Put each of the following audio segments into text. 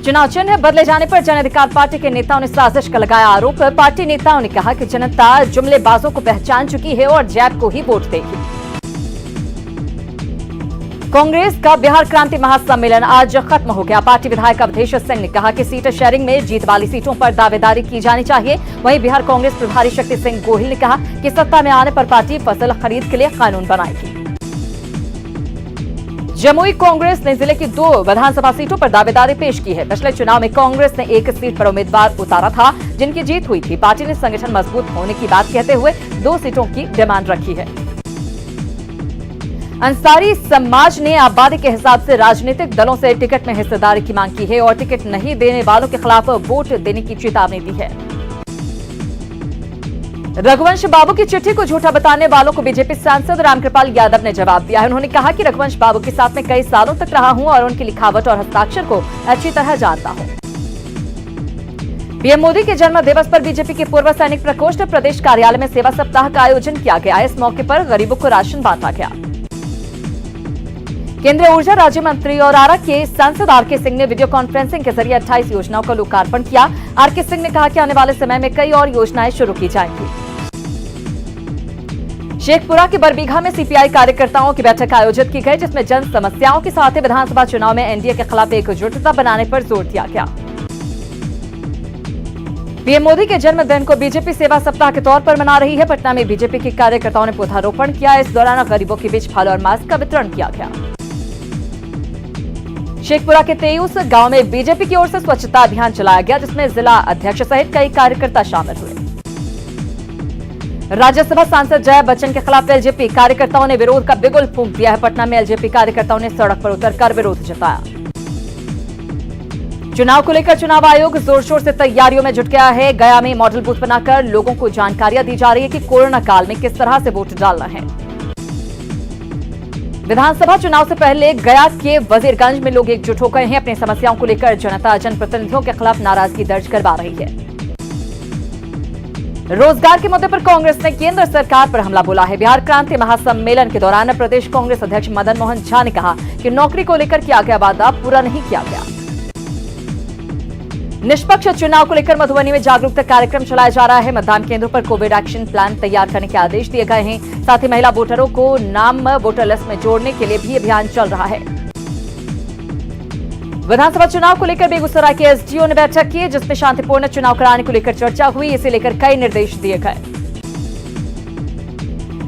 चुनाव चिन्ह बदले जाने पर जन अधिकार पार्टी के नेताओं ने साजिश का लगाया आरोप। पार्टी नेताओं ने कहा कि जनता जुमलेबाजों को पहचान चुकी है और जैप को ही वोट देगी। कांग्रेस का बिहार क्रांति महासम्मेलन आज खत्म हो गया। पार्टी विधायक अवधेश सिंह ने कहा कि सीट शेयरिंग में जीत वाली सीटों पर दावेदारी की जानी चाहिए। वहीं बिहार कांग्रेस प्रभारी शक्ति सिंह गोहिल ने कहा कि सत्ता में आने पर पार्टी फसल खरीद के लिए कानून बनाएगी। जमुई कांग्रेस ने जिले की 2 विधानसभा सीटों पर दावेदारी पेश की है। पिछले चुनाव में कांग्रेस ने 1 सीट पर उम्मीदवार उतारा था जिनकी जीत हुई थी। पार्टी ने संगठन मजबूत होने की बात कहते हुए 2 सीटों की डिमांड रखी है। अंसारी समाज ने आबादी के हिसाब से राजनीतिक दलों से टिकट में हिस्सेदारी की मांग की है और टिकट नहीं देने वालों के खिलाफ वोट देने की चेतावनी दी है। रघुवंश बाबू की चिट्ठी को झूठा बताने वालों को बीजेपी सांसद रामकृपाल यादव ने जवाब दिया है। उन्होंने कहा कि रघुवंश बाबू के साथ में कई सालों तक रहा हूं और उनकी लिखावट और हस्ताक्षर को अच्छी तरह जानता हूं। पीएम मोदी के जन्म दिवस पर बीजेपी के पूर्व सैनिक प्रकोष्ठ प्रदेश कार्यालय में सेवा सप्ताह का आयोजन किया गया। इस मौके पर गरीबों को राशन बांटा गया। केंद्रीय ऊर्जा राज्य मंत्री और आरा के सांसद आरके सिंह ने वीडियो कॉन्फ्रेंसिंग के जरिए 28 योजनाओं का लोकार्पण किया। आरके सिंह ने कहा कि आने वाले समय में कई और योजनाएं शुरू की जाएंगी। शेखपुरा के बरबीघा में सीपीआई कार्यकर्ताओं की बैठक आयोजित की गई, जिसमें जन समस्याओं के साथ ही विधानसभा चुनाव में एनडीए के खिलाफ एकजुटता बनाने पर जोर दिया गया। पीएम मोदी के जन्मदिन को बीजेपी सेवा सप्ताह के तौर पर मना रही है। पटना में बीजेपी के कार्यकर्ताओं ने पौधारोपण किया। इस दौरान गरीबों के बीच फल और मास्क का वितरण किया गया। शेखपुरा के तेयूस गांव में बीजेपी की ओर से स्वच्छता अभियान चलाया गया, जिसमें जिला अध्यक्ष सहित कई कार्यकर्ता शामिल हुए। राज्यसभा सांसद जया बच्चन के खिलाफ एलजेपी कार्यकर्ताओं ने विरोध का बिगुल फूंक दिया है। पटना में एलजेपी कार्यकर्ताओं ने सड़क पर उतरकर विरोध जताया। चुनाव को लेकर चुनाव आयोग जोर शोर से तैयारियों में जुट गया है। गया में मॉडल बूथ बनाकर लोगों को जानकारियां दी जा रही है कि कोरोना काल में किस तरह से वोट डालना है। विधानसभा चुनाव से पहले गया के वजीरगंज में लोग एकजुट हो गए हैं। अपनी समस्याओं को लेकर जनता जनप्रतिनिधियों के खिलाफ नाराजगी दर्ज करवा रही है। रोजगार के मुद्दे पर कांग्रेस ने केंद्र सरकार पर हमला बोला है। बिहार क्रांति महासम्मेलन के दौरान प्रदेश कांग्रेस अध्यक्ष मदन मोहन झा ने कहा कि नौकरी को लेकर किया गया वादा पूरा नहीं किया गया। निष्पक्ष चुनाव को लेकर मधुबनी में जागरूकता कार्यक्रम चलाया जा रहा है। मतदान केंद्रों पर कोविड एक्शन प्लान तैयार करने के आदेश दिए गए हैं। साथ ही महिला वोटरों को नाम वोटर लिस्ट में जोड़ने के लिए भी अभियान चल रहा है। विधानसभा चुनाव को लेकर बेगूसराय के एसडीओ ने बैठक की, जिसमें शांतिपूर्ण चुनाव कराने को लेकर चर्चा हुई। इसे लेकर कई निर्देश दिए गए।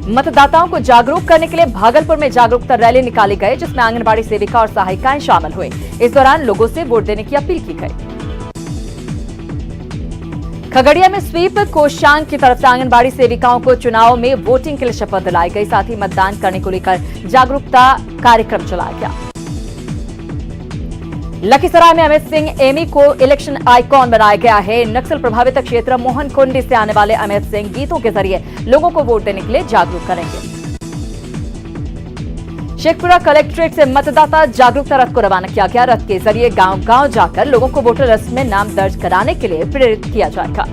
मतदाताओं को जागरूक करने के लिए भागलपुर में जागरूकता रैली निकाली गई, जिसमें आंगनबाड़ी सेविका और सहायिकाएं शामिल हुए। इस दौरान लोगों से वोट देने की अपील की गई। खगड़िया में स्वीप कोषांग की तरफ से आंगनबाड़ी सेविकाओं को चुनाव में वोटिंग के लिए शपथ दिलाई गई। साथ ही मतदान करने को लेकर जागरूकता कार्यक्रम चलाया गया। लखीसराय में अमित सिंह एमी को इलेक्शन आइकॉन बनाया गया है। नक्सल प्रभावित क्षेत्र मोहनकुंडी से आने वाले अमित सिंह गीतों के जरिए लोगों को वोट देने के लिए जागरूक करेंगे। शेखपुरा कलेक्ट्रेट से मतदाता जागरूकता रथ को रवाना किया गया। रथ के जरिए गांव-गांव जाकर लोगों को वोटर लिस्ट में नाम दर्ज कराने के लिए प्रेरित किया जाएगा।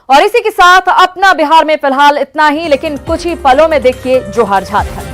और इसी के साथ अपना बिहार में फिलहाल इतना ही, लेकिन कुछ ही पलों में देखिए जोहार झारखंड।